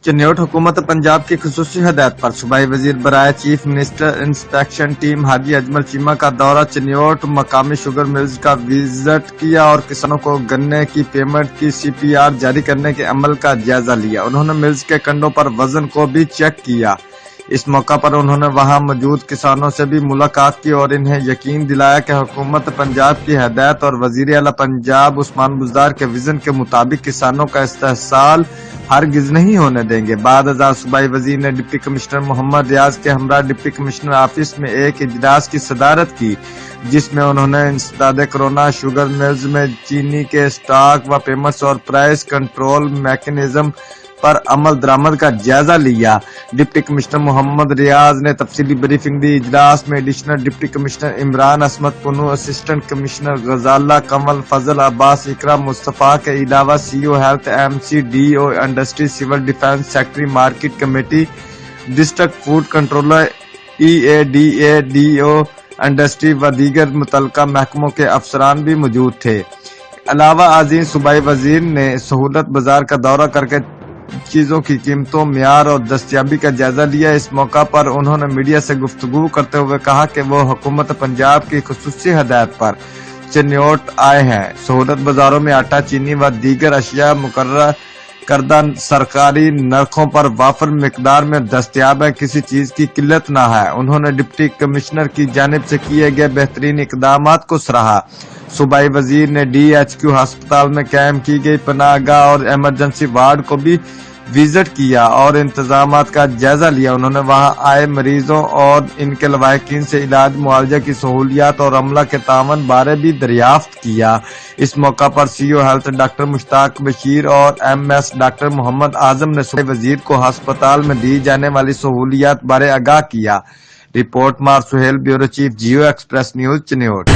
चन्योट हुकूमत पंजाब की खुसूसी हदायत पर सूबाई वजीर बराए चीफ मिनिस्टर इंस्पेक्शन टीम हाजी अजमल चीमा का दौरा चन्योट मकामी शुगर मिल्स का विजिट किया और किसानों को गन्ने की पेमेंट की CPR जारी करने के अमल का जायजा लिया। उन्होंने मिल्स के कंडों पर वजन को भी चेक किया। इस मौका पर उन्होंने वहां मौजूद किसानों से भी मुलाकात की और इन्हें यकीन दिलाया कि हुकूमत पंजाब की हदायत और वजीर आला पंजाब उस्मान बुज़दार के विजन के मुताबिक किसानों का इस्तेहसाल हरगिज नहीं होने देंगे। बाद अज़ां सूबाई वजीर ने डिप्टी कमिश्नर मोहम्मद रियाज के हमरा डिप्टी कमिश्नर ऑफिस में एक इजलास की सदारत की, जिसमें उन्होंने इंसदाद कोरोना शुगर मिल्स में चीनी के स्टॉक व पेमेंट्स और प्राइस कंट्रोल मैकेनिज्म पर अमल दरामद का जायजा लिया। डिप्टी कमिश्नर मोहम्मद रियाज ने तफसीली ब्रीफिंग दी। इजलास में additional deputy commissioner Imran Asmat Punnu, assistant commissioner Ghazala Kamal, Fazal Abbas, Iqra Mustafa के अलावा CO health, MC, DO industry, civil defence secretary, market committee, district food controller, EADA, DO industry व दीगर मुतलका महकमों के अफसरान भी मौजूद थे। अलावा आज़ीन सूबाई वजीर ने सहूलत बाजार का दौरा करके चीजों की कीमतों, म्यार और दस्तयाबी का जायजा लिया। इस मौका पर उन्होंने मीडिया से गुफ्तगू करते हुए कहा कि वो हुकूमत पंजाब की खुसूसी हदायत पर चन्योट आए हैं। सहूलत बाजारों में आटा, चीनी व दीगर अशिया मुकर्रर करदा सरकारी नरखों पर वाफर मिकदार में दस्तयाब है, किसी चीज की किल्लत न है। उन्होंने डिप्टी कमिश्नर की जानिब से किए गए बेहतरीन इकदामात को सराहा। सूबाई वजीर ने DHQ अस्पताल में कायम की गई पनाहगाह और इमरजेंसी वार्ड को भी विजिट किया और इंतजामात का जायजा लिया। उन्होंने वहां आए मरीजों और इनके लवाहिकीन से इलाज, मुआवजा की सहूलियात और अमला के तावन बारे भी दरियाफ्त किया। इस मौका पर CO health doctor Mushtaq Bashir और MS डॉक्टर मोहम्मद आजम ने सूबाई वजीर को अस्पताल में दी जाने वाली सहूलियात बारे आगाह किया। रिपोर्ट मार सुहेल, ब्यूरो चीफ, जियो एक्सप्रेस न्यूज, चन्योट।